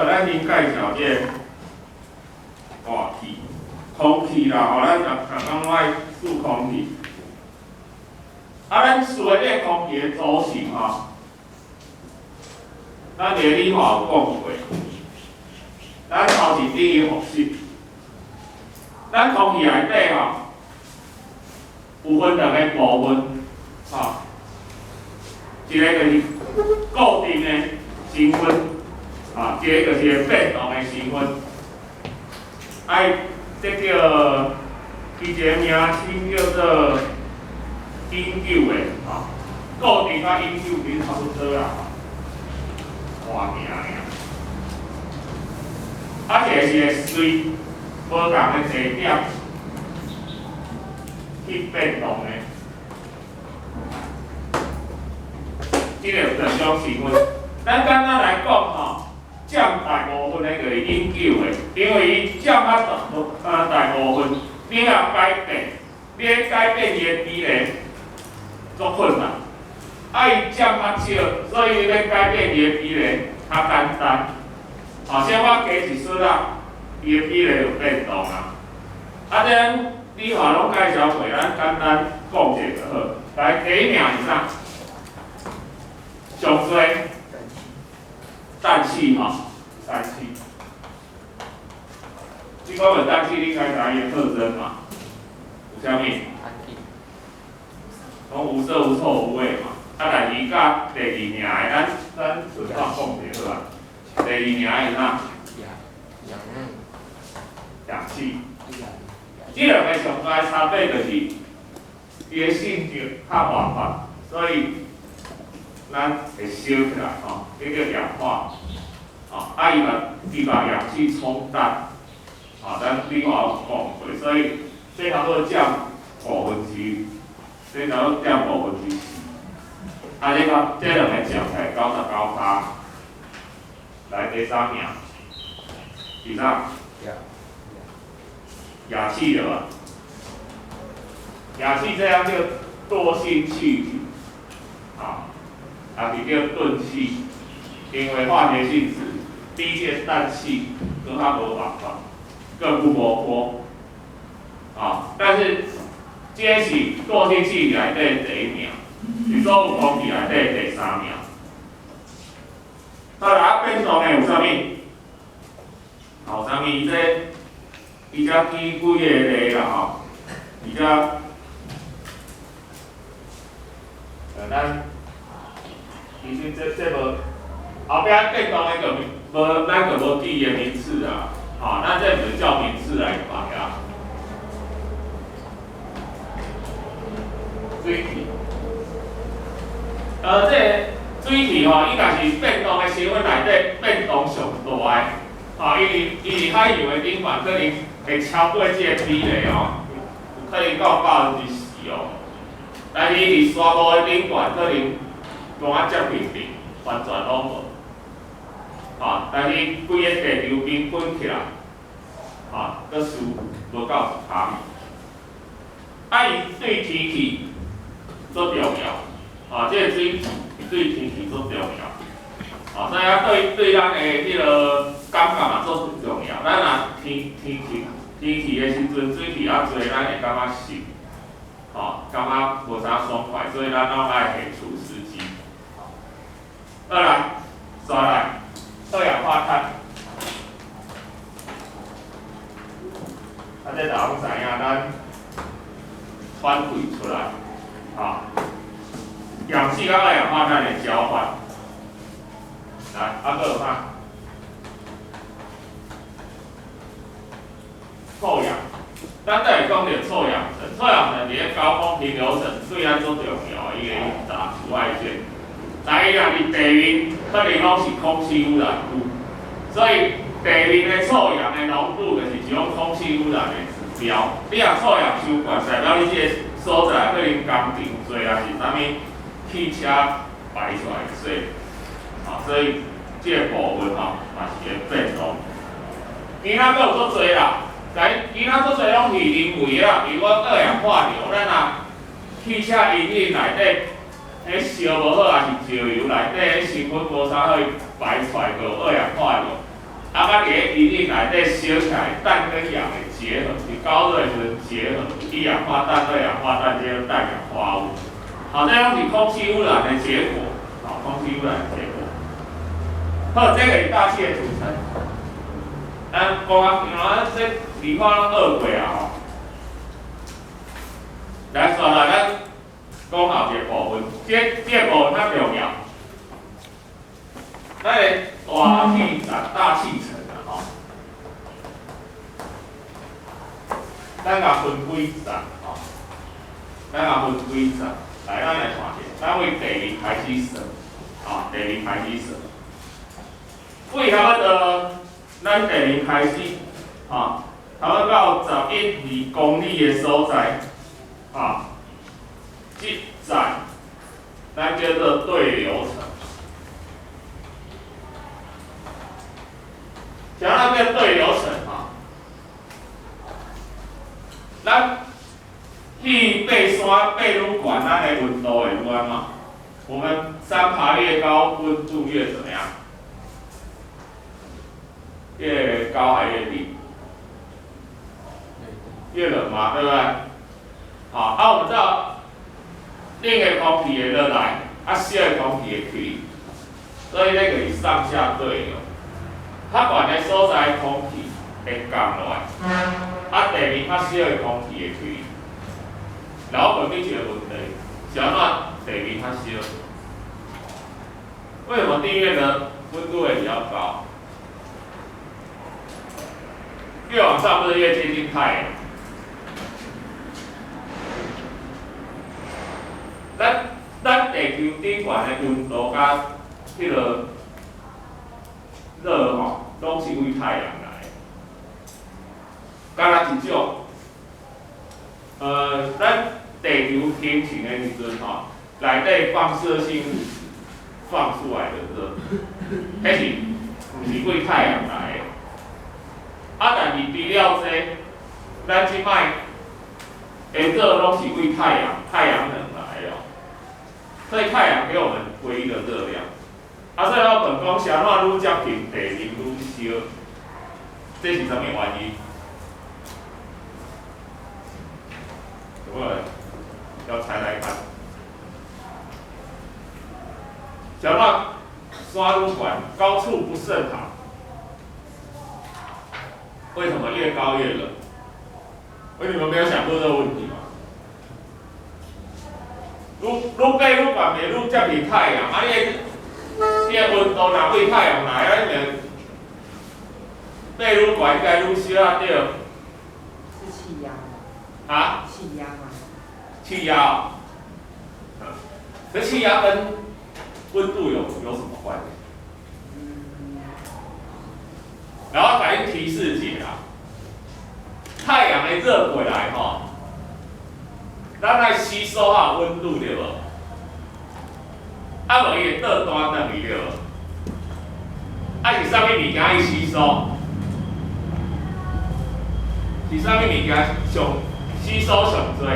咱先介绍这个大气、空气啦，咱讲爱数空气。咱数的这空气的组成咱伫理化有讲过，咱头是第一复习。咱空气内底有分两个部分，一个就是固定的成分，一个就是变动的成分。这叫伊一个名称叫做永久的，固定甲永久其实差不多啦，换名尔。一个是会随无共的地点去变动的，这个有两种成分。咱简单来讲占大部分的就是永久的，因为伊占大部分，你若改变，你要改变伊的比例足困难。伊占较少，所以你要改变伊的比例较简单。像我加一撮仔，伊的比例就变动啊。这理化拢介绍过，咱简单讲一下就好。来，第一名是啥？上多氮气氮气。这款的氮气你应该知伊的特征嘛？有啥物？讲无色无臭无味嘛。但是甲第二名的，咱顺便讲一下好啊。第二名是啥？氧气。这两个上大的差别就是，伊的性质较活泼，所以咱会烧起来这叫氧化。伊把氧气冲淡，咱理化有讲过，所以这差不多占1/5，这差不多占1/4。这两个占起来99%。来第三名，是啥？氩气的吧？氩气这样叫惰性气体，是叫钝气，因为化学性质比这氮气更较无办法，更不活泼。但是这是惰性气体内底第一名，是所有空气内底第3名。好啦，变动的有啥物？有啥物？伊只举几个例啦伊只咱其实这无后壁变动的个无，咱个无记伊的名次啊，咱这就照名次来排啊。水体，这水体伊家是变动的成分内底变动上大的，伊海洋的顶端可能会超过这个比例有可能到94%但是伊伫沙漠的顶端可能拢接近零，完全拢无。但是规个地球平均起来，个数无到1%。伊对天气足重要，这个水体对天气足重要。所以对咱的迄个感觉嘛足重要。咱若天气的时阵，水气多，咱会感觉湿，感觉无啥爽快，所以咱拢爱下除湿机。再来，二氧化碳。这大家拢知影，咱反馈出来，氧气甲二氧化碳的交换。来，佫有啥？臭氧，咱再来讲着臭氧层。臭氧层伫咧高空平流层对咱足重要，伊会打紫外线。但伊若伫地面，可能拢是空气污染物，所以地面的臭氧的浓度就是一种空气污染的指标。你若臭氧伤悬，代表你这个所在可能工程做啊是啥物汽车排出来的水，所以这个部分嘛是会变动。其他佫有足侪啦。其他足侪拢是人为啦，比如讲二氧化硫，咱若汽车引擎内底，迄烧无好，也是石油内底迄成分无啥好，排出来个二氧化硫，啊，甲伫个皮体内底烧起来，氮跟氧的结合，是高热的时阵结合，一氧化氮、二氧化氮结合氮氧化物。好，这拢是空气污染的结果，好，空气污染的结果。好，这个是大气的组成。咱讲啊，这理化拢学过啊吼。来，说来咱讲后一个部分，这部分较重要。咱的大气层、大气层啊吼，咱甲分几层吼，咱甲分几层。来，咱来看下，咱为地面开始算，啊，地面开始算。为头个咱地面开始，啊，头到11、2公里的所在，啊，这站咱叫做对流层。像那边对流层啊，咱去爬山爬愈悬，咱的温度会愈安嘛？我们山爬越高，温度越怎么样？越高还越低？越冷嘛，对不对？好，我们知道冷的空气会落来，湿的空气会去，所以那个是上下对流。较悬的所在空气会降落来，地面较少的空气会去。然后问你一个问题：是安怎地面较少？为什么地面的温度会比较高？越往上不是越接近太阳？咱地球顶悬的温度甲迄个热吼，拢是为太阳来的。敢若一种，咱地球天晴的时阵吼，内底放射性放出来的热，迄是毋是为太阳来的？但是除了这，咱即摆的热拢是为太阳能来的，所以太阳给我们唯一的热量。所以我问讲，是安怎愈接近地面愈烧？这是啥物原因？有没有人要猜猜看？是安怎山愈悬，高处不胜寒？为什么越高越冷？你们没有想过这个问题吗？愈爬愈悬，袂愈接近太阳，你个温度若为太阳来，你爬愈悬应该愈烧啊，对。是气压吗？啊？气压吗？气压哦。这气压跟温度有什么关系？然后给你提示解啊，太阳的热过来吼，咱来吸收下温度对无？无伊会倒单转去对无？是啥物物件伊吸收？是啥物物件吸收上多？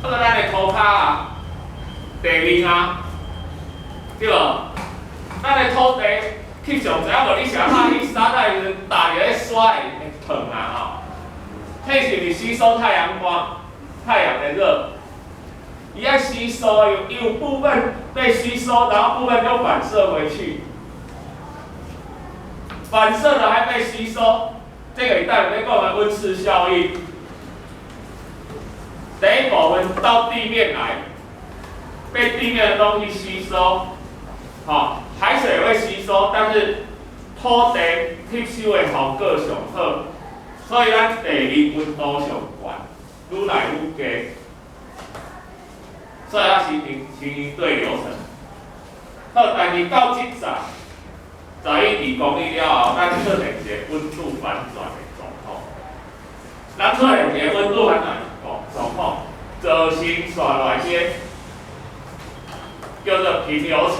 咱的涂骹啊，地面啊，对无？咱的土地去上济，无你想下去沙袋时阵打入咧沙会烫啊吼，迄是毋是吸收太阳光、太阳的热？伊爱吸收，有部分被吸收，然后部分又反射回去，反射的还被吸收，这个带有讲的温室效应。第一部分到地面来，被地面的东西吸收，好，海水也会吸收，但是土地吸收的效果上好，所以咱地面温度上悬，愈来愈低。所以它形成对流层。好，但是到这站11、2公里了后，咱出现一个温度反转的状况。咱出现一个温度反转状况，造成线内些叫做平流层。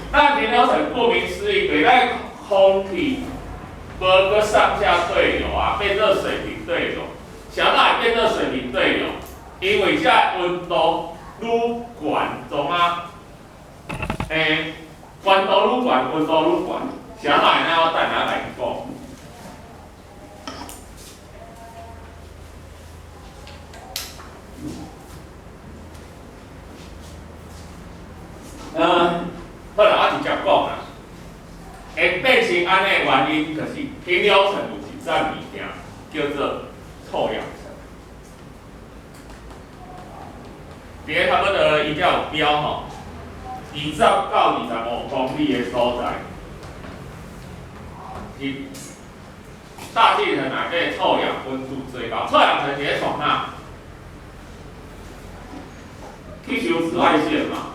那平流层顾名思义，就是咱空气无个上下对流啊，变热水平对流。想哪会变热水平对流？因为这温度愈悬，从温度愈悬，温度愈悬，啥来呢？我等下来讲。好啦，我直接讲啦。会变成安尼的原因，就是平流层有一种物件叫做臭氧层。伫差不多伊才有标吼，20到25公里的所在，是大气层内底臭氧温度最高。臭氧层是创哪？吸收紫外线嘛。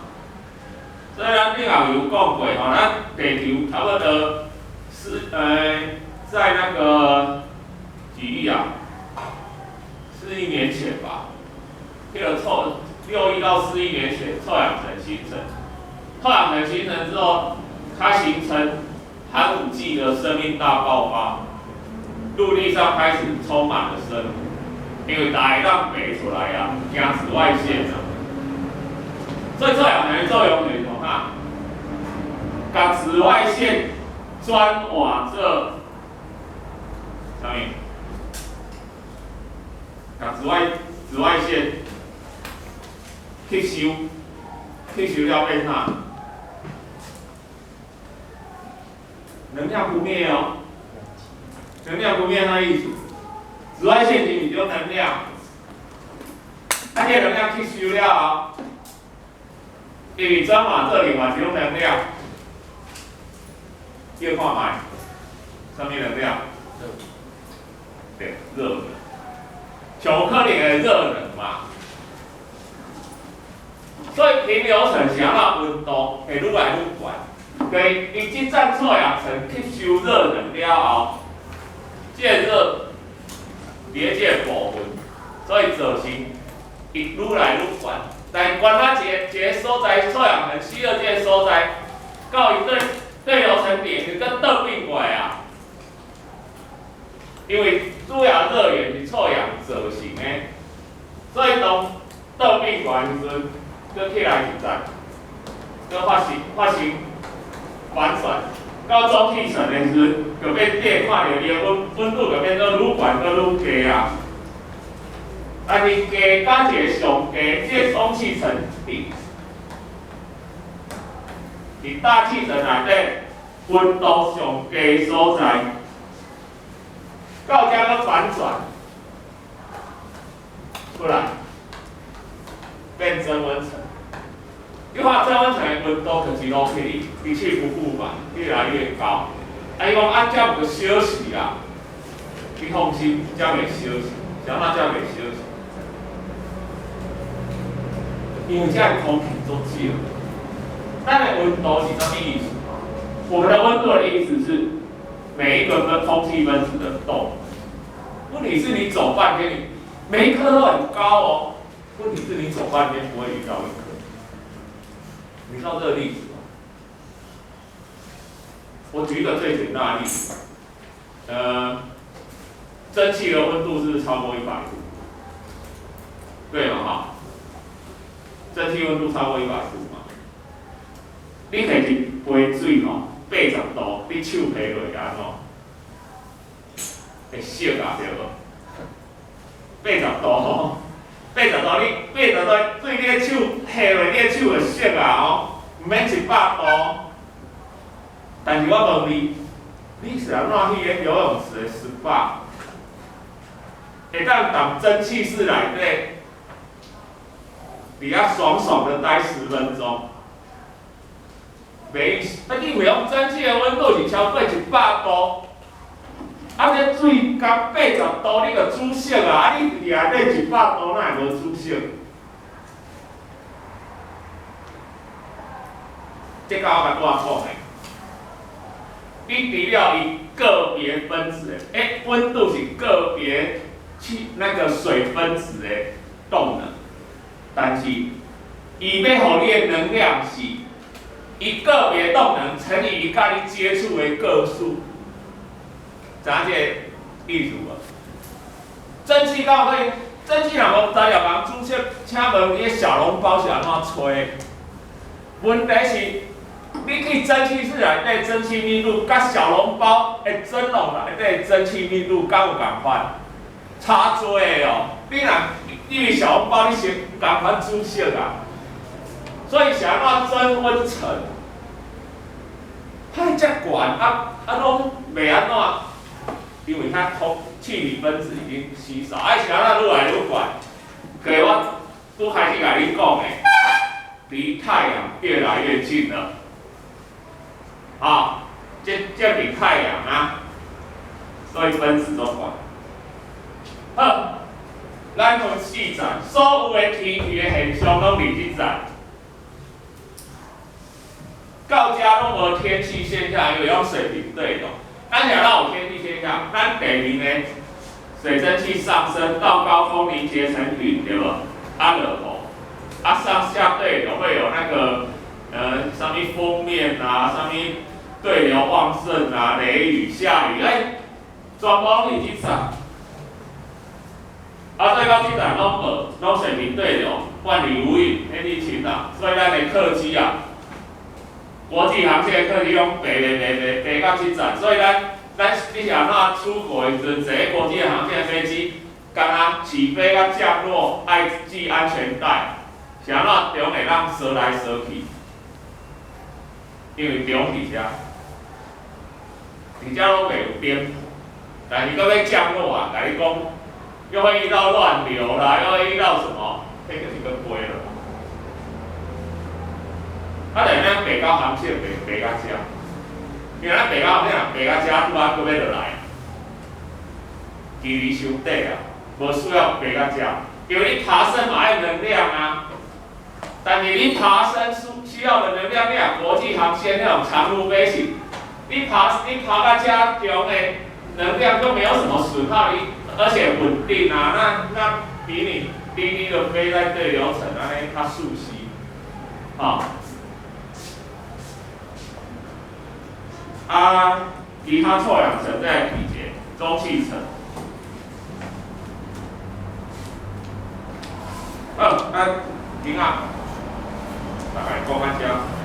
所以咱顶下有讲过吼，咱地球差不多在那个几亿啊，4亿年前吧，这个6亿到4亿年前臭氧层形成。臭氧层形成之后，它形成寒武纪的生命大爆发，陆地上开始充满了生命，因为大海浪北出来啊，惊紫外线啊。所以臭氧层的作用就是从哪？把紫外线转换做啥物？把紫外线吸收了变哪？能量不灭哦，能量不灭那意思？紫外线是有能量，这个能量吸收了后。因为转换做另外一种能量，叫看卖，什么能量？对，热能。上可能的热能嘛。所以平流层是安怎温度会愈来愈悬，对，伊即阵臭氧层吸收热能了后，这个热伫这个部分，所以造成伊愈来愈悬。但关它一个所在，臭氧层吸到这个所在，到伊对流层点就跟倒变过来啊。因为主要热源是臭氧造成的，所以当倒变过来时阵，佮起来一站，佮发生反转，到中气层的时阵，就变电看到伊的温度就变做愈悬佮愈低啊。但是加到一个上低，这个中气层底，伫大气层内底温度上低的所在，到这个反转出来，变增温层。你看增温层的温度就是落去，一去不复返，越来越高。啊，伊讲啊，这有个小时啦，你放心，这袂小时，啥物这袂小时？因为这样空气足少，咱的温度是什么意思？我们的温度的意思是每一个空气分子的动。问题是你走半天，每一颗都很高哦。问题是你走半天不会遇到一颗。你知道这个例子吗？我举一个最简单的例子，蒸汽的温度是不是超过100度？对嘛哈？蒸汽温度超过100度嘛，你摕一杯水吼，80度，你手摕落安怎？会烧啊，对无？80度吼，80度你80度水你个手下落，你个手会烧啊吼，毋免100度。但是我问你，你是安怎去个游泳池的18？会当当蒸汽室内底？你遐爽爽的待10分钟，没意思。你袂用蒸汽的温度是超过100度，啊，这水刚80度，你就煮熟啊！啊，你伫内底100度，哪会无煮熟？这个我甲大家讲的，你除了伊个别分子的，温度是个别那个水分子的动能。但是，伊要互你的能量是，伊个别动能乘以伊甲你接触的个数，知影这个意思无？蒸汽敢可以？蒸汽若无材料人煮熟，请问你的小笼包是安怎吹？问题是，你去蒸汽室内底蒸汽密度，甲小笼包的蒸笼内底蒸汽密度敢有共款？差多的哦！你若因为小笼包你先共款煮熟啊，所以想要蒸温层，它遮悬拢袂安怎？因为它气体分子已经稀少，想要愈来愈悬。可是我都开始甲你讲的，离太阳越来越近了。啊，这比太阳啊，所以分子都悬。好，咱分四站，所有的天气的现象拢伫即站。到遮拢无天气现象，有用水平对流。咱想到有天气现象，咱地面呢水蒸气上升到高空凝结成云，对无？啊落雨，啊上下对流会有那个什么锋面啊，什么对流旺盛啊，雷雨下雨，全部拢伫即站。啊，最高机站拢无，拢水平对流，万里无云，天地晴朗。所以咱的客机啊，国际航线的客机拢飞到机站，所以你想那出国的时阵，坐国际航线的飞机，敢若起飞甲降落爱系安全带，想那中会当烧来烧去，因为中伫遮，伫遮拢袂有颠簸，但是到要降落啊，甲你讲。又会遇到乱流啦，又会遇到什么？这个是个飞了。啊，但是咱北高航线北到遮，因为咱北高航线北到遮，拄啊搁要落来，距离伤短啊，无需要北到遮，因为你爬升嘛爱能量啊。但是你爬升需要的能量，你若国际航线那种长途飞行，你爬到遮中的能量都没有什么损耗，而且稳定啊，那比你低低的飞在对流层安尼较熟悉，其他臭氧层在底节，中气层。今仔大概讲到遮。